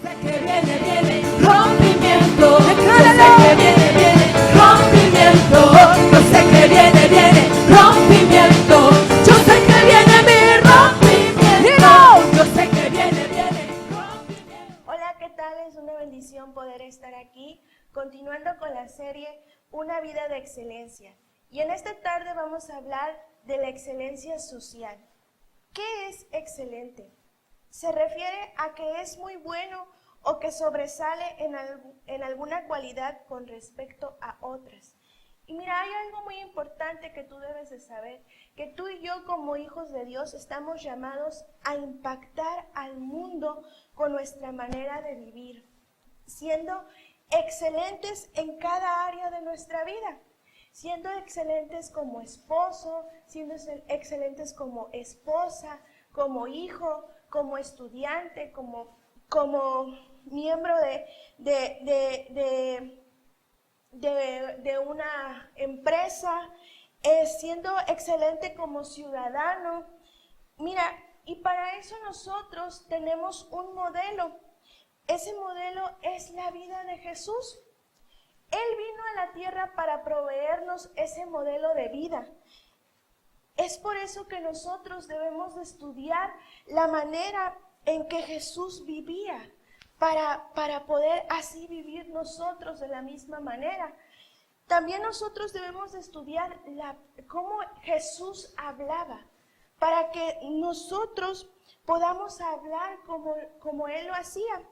sé que viene rompimiento. Decláralo. Yo sé que viene rompimiento. Yo sé que viene rompimiento. Yo sé que viene mi rompimiento. Yo sé que viene rompimiento. Hola, ¿qué tal? Es una bendición poder estar aquí, continuando con la serie Una vida de excelencia. Y en esta tarde vamos a hablar de la excelencia social. ¿Qué es excelente? Se refiere a que es muy bueno o que sobresale en alguna cualidad con respecto a otras. Y mira, hay algo muy importante que tú debes de saber, que tú y yo como hijos de Dios estamos llamados a impactar al mundo con nuestra manera de vivir, siendo excelentes en cada área de nuestra vida, siendo excelentes como esposo, siendo excelentes como esposa, como hijo, como estudiante, como miembro de una empresa, siendo excelente como ciudadano. Mira, y para eso nosotros tenemos un modelo. Ese modelo es la vida de Jesús. Él vino a la tierra para proveernos ese modelo de vida. Es por eso que nosotros debemos de estudiar la manera en que Jesús vivía, para poder así vivir nosotros de la misma manera. También nosotros debemos de estudiar cómo Jesús hablaba, para que nosotros podamos hablar como Él lo hacía.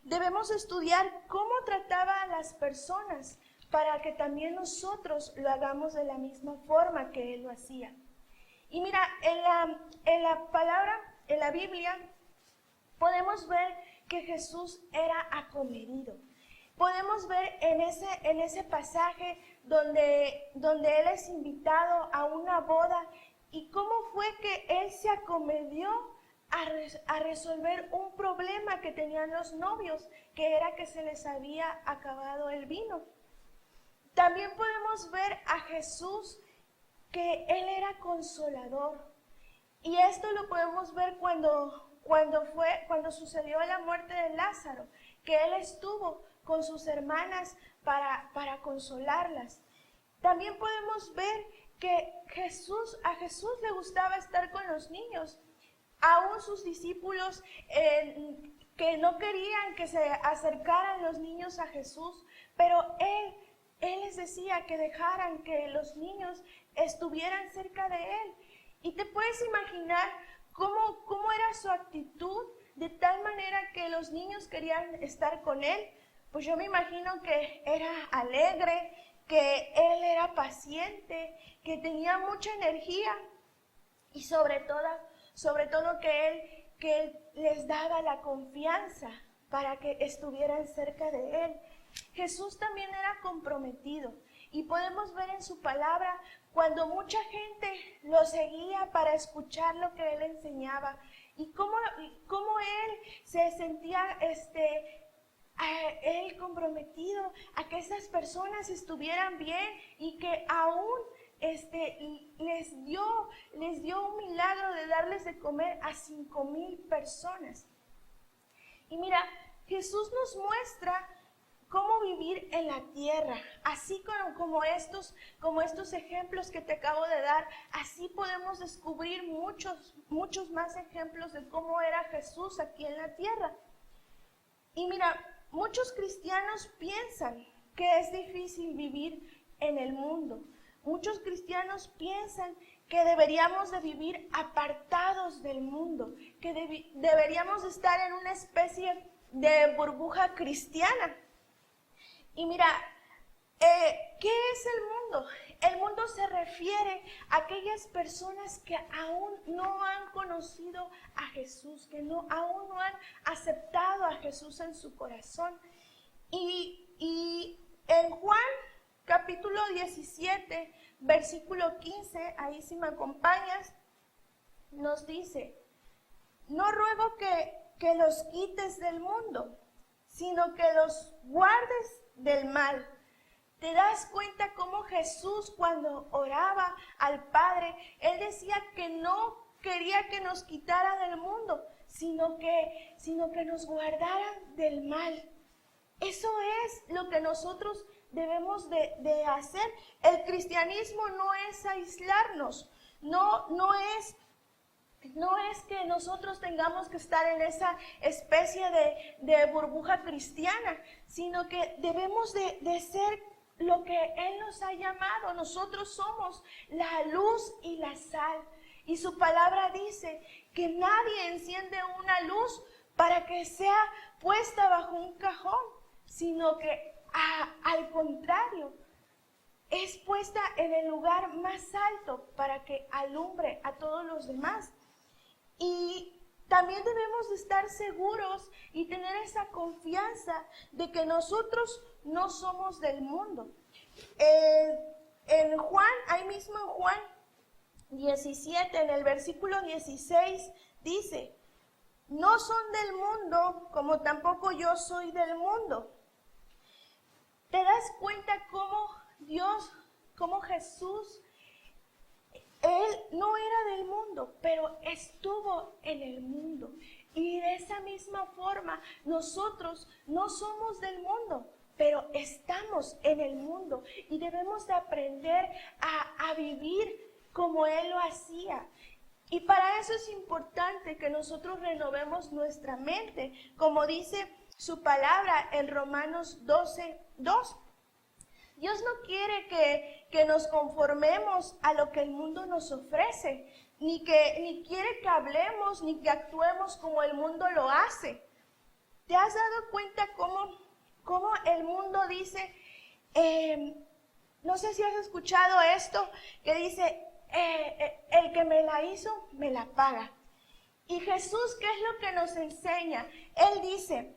Debemos estudiar cómo trataba a las personas, para que también nosotros lo hagamos de la misma forma que Él lo hacía. Y mira, en la palabra, en la Biblia, podemos ver que Jesús era acomedido. Podemos ver en ese pasaje donde Él es invitado a una boda y cómo fue que Él se acomedió a resolver un problema que tenían los novios, que era que se les había acabado el vino. También podemos ver a Jesús que Él era consolador. Y esto lo podemos ver cuando sucedió la muerte de Lázaro, que Él estuvo con sus hermanas para consolarlas. También podemos ver que a Jesús le gustaba estar con los niños. Aún sus discípulos que no querían que se acercaran los niños a Jesús, pero Él les decía que dejaran que los niños estuvieran cerca de Él. Y te puedes imaginar cómo era su actitud, de tal manera que los niños querían estar con Él. Pues yo me imagino que era alegre, que Él era paciente, que tenía mucha energía y sobre todo que Él les daba la confianza para que estuvieran cerca de Él. Jesús también era comprometido y podemos ver en su palabra cuando mucha gente lo seguía para escuchar lo que Él enseñaba y cómo Él se sentía Él comprometido a que esas personas estuvieran bien y que aún les dio un milagro de darles de comer a 5,000 personas. Y mira, Jesús nos muestra cómo vivir en la tierra, así como estos ejemplos que te acabo de dar, así podemos descubrir muchos más ejemplos de cómo era Jesús aquí en la tierra. Y mira, muchos cristianos piensan que es difícil vivir en el mundo. Muchos cristianos piensan que deberíamos de vivir apartados del mundo, que deberíamos de estar en una especie de burbuja cristiana. Y mira, ¿qué es el mundo? El mundo se refiere a aquellas personas que aún no han conocido a Jesús, que aún no han aceptado a Jesús en su corazón. Y en Juan capítulo 17, versículo 15, ahí si me acompañas, nos dice: no ruego que los quites del mundo, sino que los guardes del mal. ¿Te das cuenta cómo Jesús, cuando oraba al Padre, Él decía que no quería que nos quitara del mundo, sino que nos guardaran del mal. Eso es lo que nosotros debemos de hacer. El cristianismo no es aislarnos, no es que nosotros tengamos que estar en esa especie de burbuja cristiana, sino que debemos de ser lo que Él nos ha llamado. Nosotros somos la luz y la sal. Y su palabra dice que nadie enciende una luz para que sea puesta bajo un cajón, sino que al contrario, es puesta en el lugar más alto para que alumbre a todos los demás. Y también debemos de estar seguros y tener esa confianza de que nosotros no somos del mundo. En Juan, ahí mismo en Juan 17, en el versículo 16, dice: no son del mundo, como tampoco yo soy del mundo. ¿Te das cuenta cómo Dios, cómo Jesús, Él no era del mundo, pero estuvo en el mundo? Y de esa misma forma, nosotros no somos del mundo, pero estamos en el mundo. Y debemos de aprender a vivir como Él lo hacía. Y para eso es importante que nosotros renovemos nuestra mente, como dice su palabra en Romanos 12:2. Dios no quiere que nos conformemos a lo que el mundo nos ofrece, ni quiere que hablemos, ni que actuemos como el mundo lo hace. ¿Te has dado cuenta cómo el mundo dice, no sé si has escuchado esto, que dice, el que me la hizo, me la paga? Y Jesús, ¿qué es lo que nos enseña? Él dice,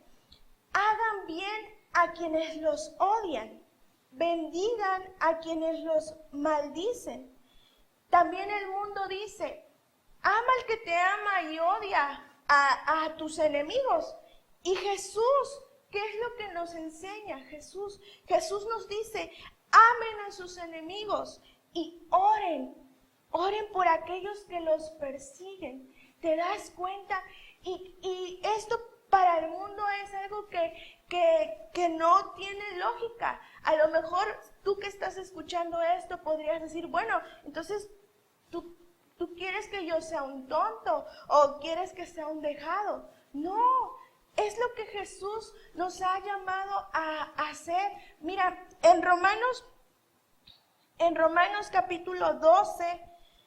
hagan bien a quienes los odian, bendigan a quienes los maldicen. También el mundo dice, ama al que te ama y odia a tus enemigos. Y Jesús, ¿qué es lo que nos enseña Jesús? Jesús nos dice, amen a sus enemigos y oren por aquellos que los persiguen. ¿Te das cuenta? Y esto para el mundo es algo que no tiene lógica. A lo mejor tú que estás escuchando esto podrías decir, bueno, entonces tú quieres que yo sea un tonto o quieres que sea un dejado. No, es lo que Jesús nos ha llamado a hacer. Mira, en Romanos capítulo 12,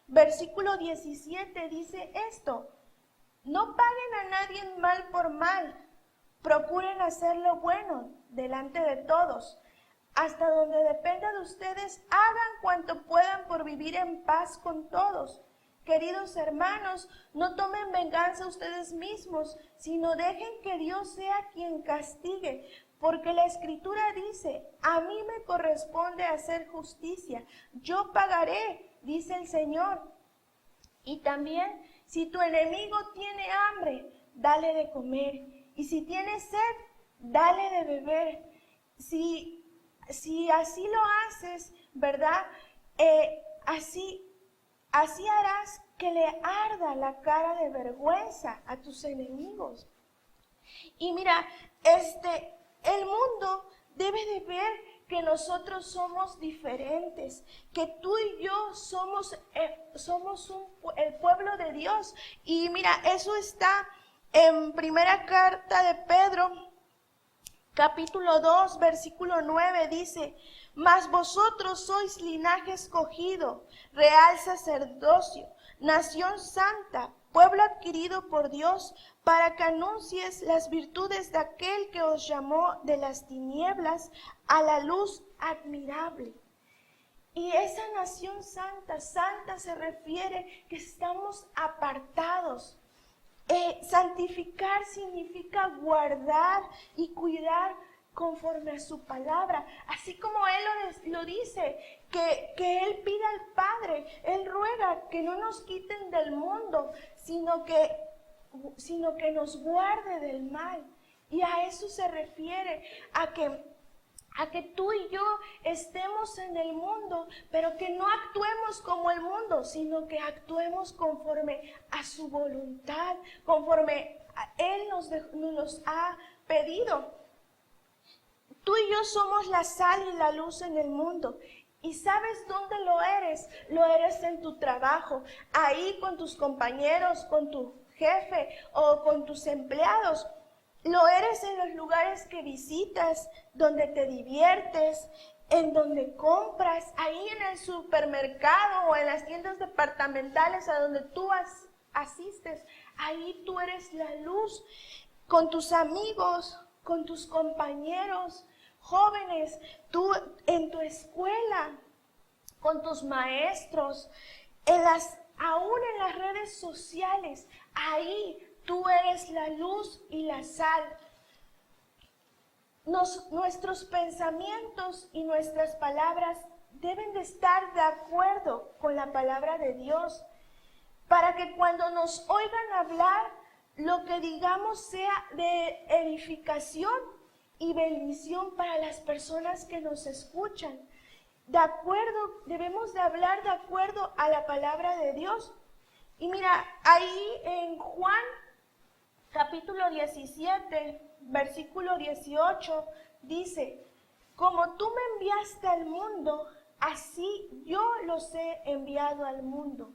versículo 17 dice esto: no paguen a nadie mal por mal, procuren hacer lo bueno delante de todos. Hasta donde dependa de ustedes, hagan cuanto puedan por vivir en paz con todos. Queridos hermanos, no tomen venganza ustedes mismos, sino dejen que Dios sea quien castigue, porque la Escritura dice, a mí me corresponde hacer justicia, yo pagaré, dice el Señor. Y también, si tu enemigo tiene hambre, dale de comer, y si tiene sed, dale de beber. Si así lo haces, ¿verdad? Así harás que le arda la cara de vergüenza a tus enemigos. Y mira, el mundo debe de ver que nosotros somos diferentes, que tú y yo somos el pueblo de Dios. Y mira, eso está en primera carta de Pedro, capítulo 2, versículo 9, dice, mas vosotros sois linaje escogido, real sacerdocio, nación santa, pueblo adquirido por Dios, para que anuncies las virtudes de aquel que os llamó de las tinieblas a la luz admirable. Y esa nación santa se refiere que estamos apartados. Santificar significa guardar y cuidar conforme a su palabra, así como Él lo dice, que Él pide al Padre, Él ruega que no nos quiten del mundo, sino que nos guarde del mal. Y a eso se refiere, a que tú y yo estemos en el mundo, pero que no actuemos como el mundo, sino que actuemos conforme a su voluntad, conforme Él nos los ha pedido. Tú y yo somos la sal y la luz en el mundo. ¿Y sabes dónde lo eres? Lo eres en tu trabajo, ahí con tus compañeros, con tu jefe o con tus empleados. Lo eres en los lugares que visitas, donde te diviertes, en donde compras, ahí en el supermercado o en las tiendas departamentales a donde tú asistes. Ahí tú eres la luz, con tus amigos, con tus compañeros jóvenes, tú en tu escuela, con tus maestros, aún en las redes sociales, ahí tú eres la luz y la sal. Nuestros pensamientos y nuestras palabras deben de estar de acuerdo con la palabra de Dios, para que cuando nos oigan hablar, lo que digamos sea de edificación y bendición para las personas que nos escuchan. Debemos de hablar de acuerdo a la palabra de Dios. Y mira, ahí en Juan capítulo 17, versículo 18, dice: como tú me enviaste al mundo, así yo los he enviado al mundo.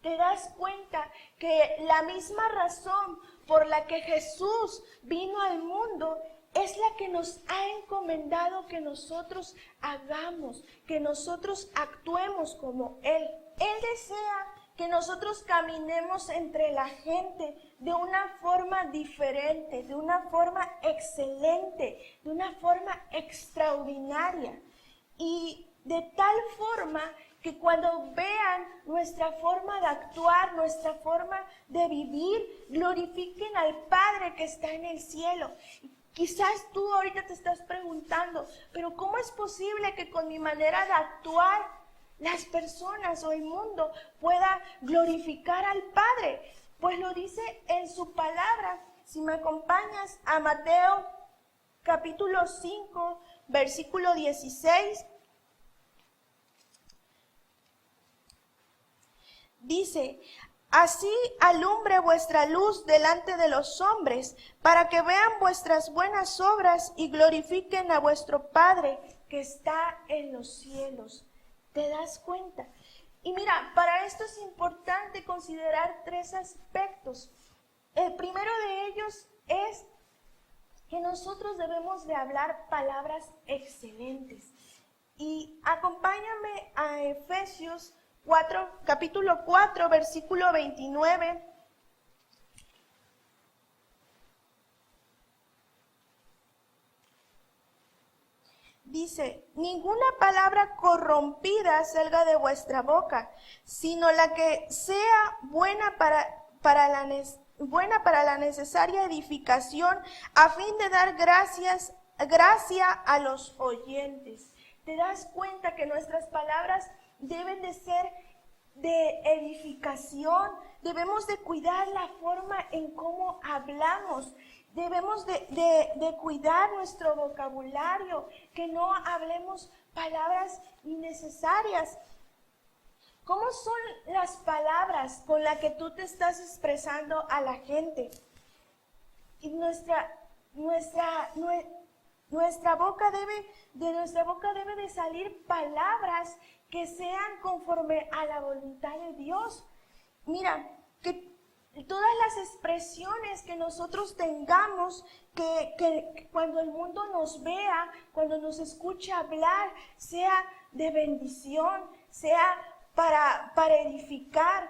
¿Te das cuenta que la misma razón por la que Jesús vino al mundo es la que nos ha encomendado que nosotros hagamos, que nosotros actuemos como Él? Él desea que nosotros caminemos entre la gente de una forma diferente, de una forma excelente, de una forma extraordinaria. Y de tal forma que cuando vean nuestra forma de actuar, nuestra forma de vivir, glorifiquen al Padre que está en el cielo. Quizás tú ahorita te estás preguntando, pero ¿cómo es posible que con mi manera de actuar las personas o el mundo pueda glorificar al Padre? Pues lo dice en su palabra. Si me acompañas a Mateo capítulo 5, versículo 16, dice: así alumbre vuestra luz delante de los hombres, para que vean vuestras buenas obras y glorifiquen a vuestro Padre que está en los cielos. ¿Te das cuenta? Y mira, para esto es importante considerar 3 aspectos. El primero de ellos es que nosotros debemos de hablar palabras excelentes. Y acompáñame a Efesios capítulo 4, versículo 29. Dice: ninguna palabra corrompida salga de vuestra boca, sino la que sea buena para la necesaria edificación, a fin de dar gracia a los oyentes. ¿Te das cuenta que nuestras palabras deben de ser de edificación? Debemos de cuidar la forma en cómo hablamos. Debemos de cuidar nuestro vocabulario, que no hablemos palabras innecesarias. ¿Cómo son las palabras con las que tú te estás expresando a la gente? Y nuestra boca debe de salir palabras que sean conforme a la voluntad de Dios. Mira, que todas las expresiones que nosotros tengamos, que cuando el mundo nos vea, cuando nos escuche hablar, sea de bendición, sea para edificar.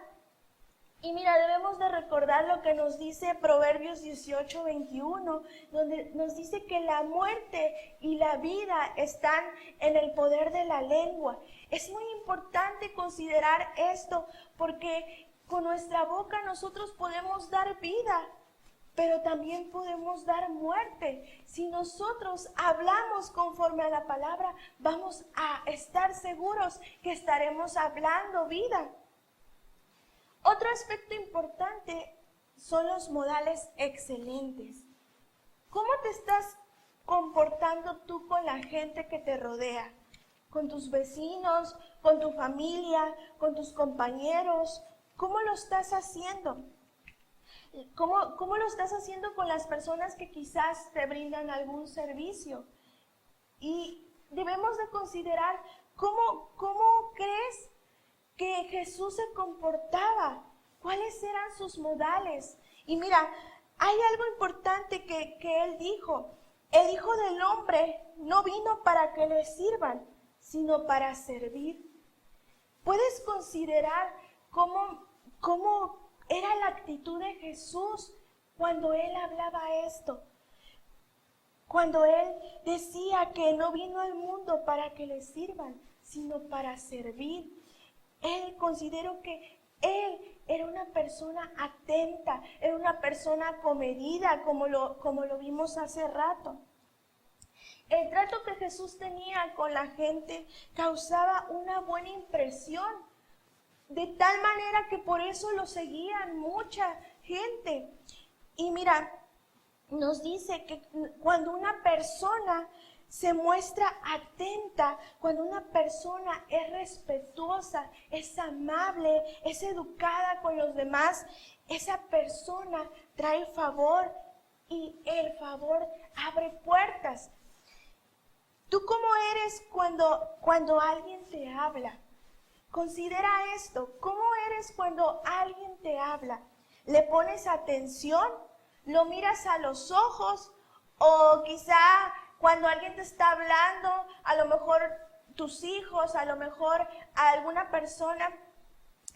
Y mira, debemos de recordar lo que nos dice Proverbios 18, 21, donde nos dice que la muerte y la vida están en el poder de la lengua. Es muy importante considerar esto, porque con nuestra boca nosotros podemos dar vida, pero también podemos dar muerte. Si nosotros hablamos conforme a la palabra, vamos a estar seguros que estaremos hablando vida. Otro aspecto importante son los modales excelentes. ¿Cómo te estás comportando tú con la gente que te rodea? ¿Con tus vecinos, con tu familia, con tus compañeros? ¿Cómo lo estás haciendo? ¿Cómo lo estás haciendo con las personas que quizás te brindan algún servicio? Y debemos de considerar cómo crees que Jesús se comportaba, cuáles eran sus modales. Y mira, hay algo importante que Él dijo. El Hijo del Hombre no vino para que le sirvan, sino para servir. ¿Puedes considerar cómo era la actitud de Jesús cuando Él hablaba esto? Cuando Él decía que no vino al mundo para que le sirvan, sino para servir. Él consideró que Él era una persona atenta, era una persona comedida, como lo vimos hace rato. El trato que Jesús tenía con la gente causaba una buena impresión, de tal manera que por eso lo seguían mucha gente. Y mira, nos dice que cuando una persona se muestra atenta, cuando una persona es respetuosa, es amable, es educada con los demás, esa persona trae favor y el favor abre puertas. ¿Tú cómo eres cuando alguien te habla? Considera esto, ¿cómo eres cuando alguien te habla? ¿Le pones atención? ¿Lo miras a los ojos? O quizá cuando alguien te está hablando, a lo mejor tus hijos, a lo mejor a alguna persona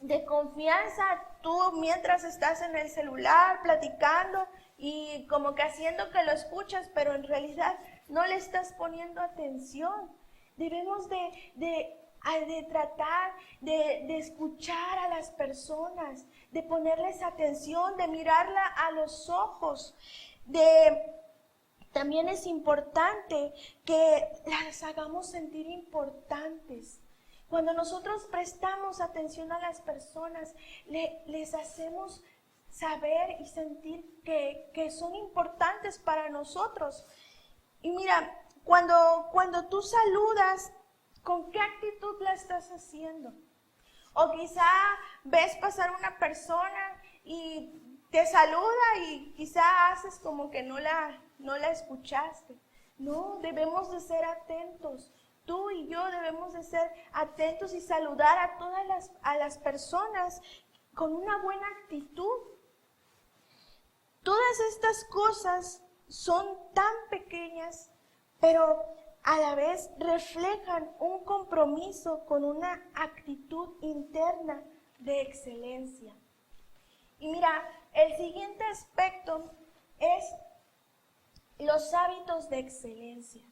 de confianza, tú mientras estás en el celular platicando y como que haciendo que lo escuchas, pero en realidad no le estás poniendo atención. Debemos de tratar de escuchar a las personas, de ponerles atención, de mirarla a los ojos. También es importante que las hagamos sentir importantes. Cuando nosotros prestamos atención a las personas, les hacemos saber y sentir que son importantes para nosotros. Y mira, cuando tú saludas, ¿con qué actitud la estás haciendo? O quizá ves pasar una persona y te saluda y quizá haces como que no la escuchaste. No, debemos de ser atentos. Tú y yo debemos de ser atentos y saludar a todas las personas con una buena actitud. Todas estas cosas son tan pequeñas, pero a la vez reflejan un compromiso con una actitud interna de excelencia. Y mira, el siguiente aspecto es los hábitos de excelencia.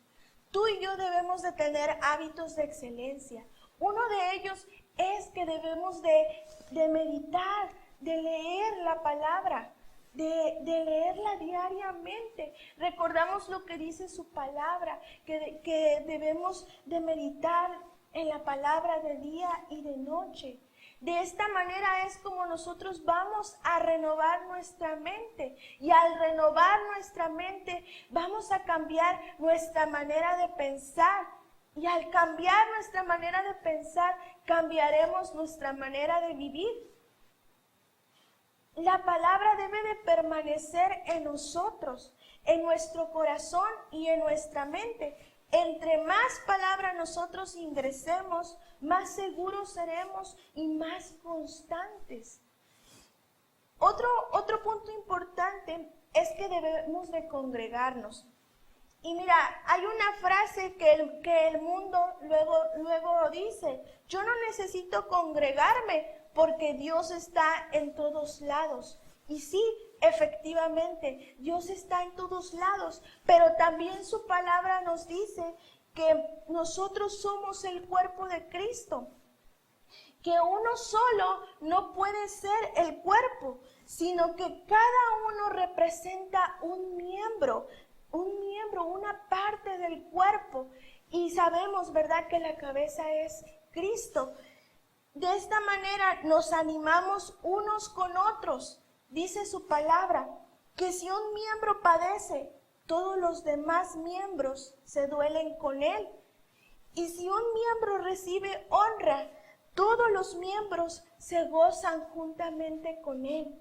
Tú y yo debemos de tener hábitos de excelencia. Uno de ellos es que debemos de meditar, de leer la palabra, de leerla diariamente. Recordamos lo que dice su palabra, que debemos de meditar en la palabra de día y de noche. De esta manera es como nosotros vamos a renovar nuestra mente. Y al renovar nuestra mente, vamos a cambiar nuestra manera de pensar. Y al cambiar nuestra manera de pensar, cambiaremos nuestra manera de vivir. La palabra debe de permanecer en nosotros, en nuestro corazón y en nuestra mente. Entre más palabra nosotros ingresemos, más seguros seremos y más constantes. Otro punto importante es que debemos de congregarnos. Y mira, hay una frase que el mundo luego dice: yo no necesito congregarme porque Dios está en todos lados. Y sí, efectivamente, Dios está en todos lados, pero también su palabra nos dice que nosotros somos el cuerpo de Cristo, que uno solo no puede ser el cuerpo, sino que cada uno representa un miembro, una parte del cuerpo, y sabemos, ¿verdad?, que la cabeza es Cristo. De esta manera nos animamos unos con otros. Dice su palabra que si un miembro padece, todos los demás miembros se duelen con él. Y si un miembro recibe honra, todos los miembros se gozan juntamente con él.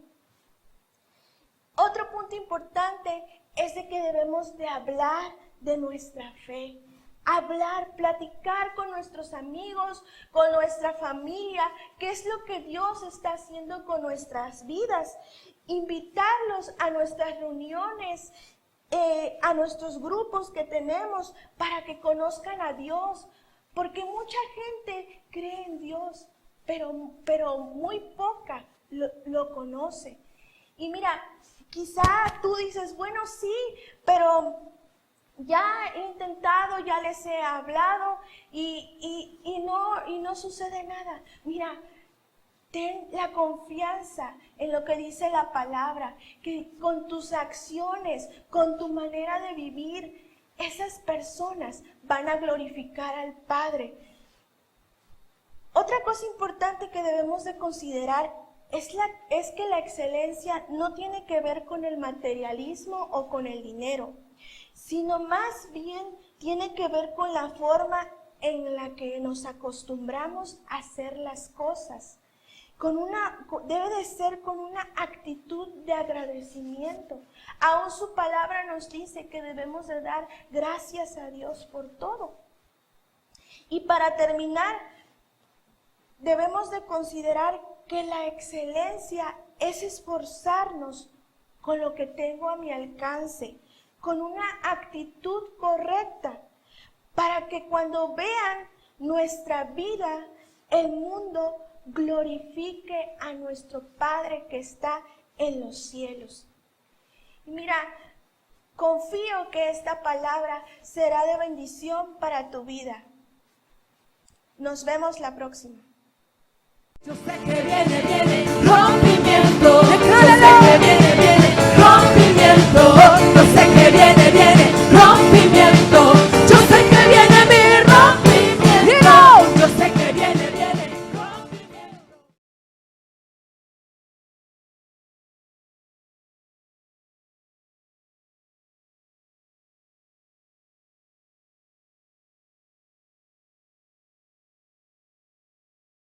Otro punto importante es de que debemos de hablar de nuestra fe. Hablar, platicar con nuestros amigos, con nuestra familia, qué es lo que Dios está haciendo con nuestras vidas. Invitarlos a nuestras reuniones, a nuestros grupos que tenemos para que conozcan a Dios. Porque mucha gente cree en Dios, pero muy poca lo conoce. Y mira, quizá tú dices, bueno, sí, pero ya he intentado, ya les he hablado y no sucede nada. Mira, ten la confianza en lo que dice la palabra, que con tus acciones, con tu manera de vivir, esas personas van a glorificar al Padre. Otra cosa importante que debemos de considerar es que la excelencia no tiene que ver con el materialismo o con el dinero, sino más bien tiene que ver con la forma en la que nos acostumbramos a hacer las cosas. Debe de ser con una actitud de agradecimiento. Aún su palabra nos dice que debemos de dar gracias a Dios por todo. Y para terminar, debemos de considerar que la excelencia es esforzarnos con lo que tengo a mi alcance, con una actitud correcta, para que cuando vean nuestra vida, el mundo glorifique a nuestro Padre que está en los cielos. Y mira, confío que esta palabra será de bendición para tu vida. Nos vemos la próxima. Yo sé que viene rompimiento.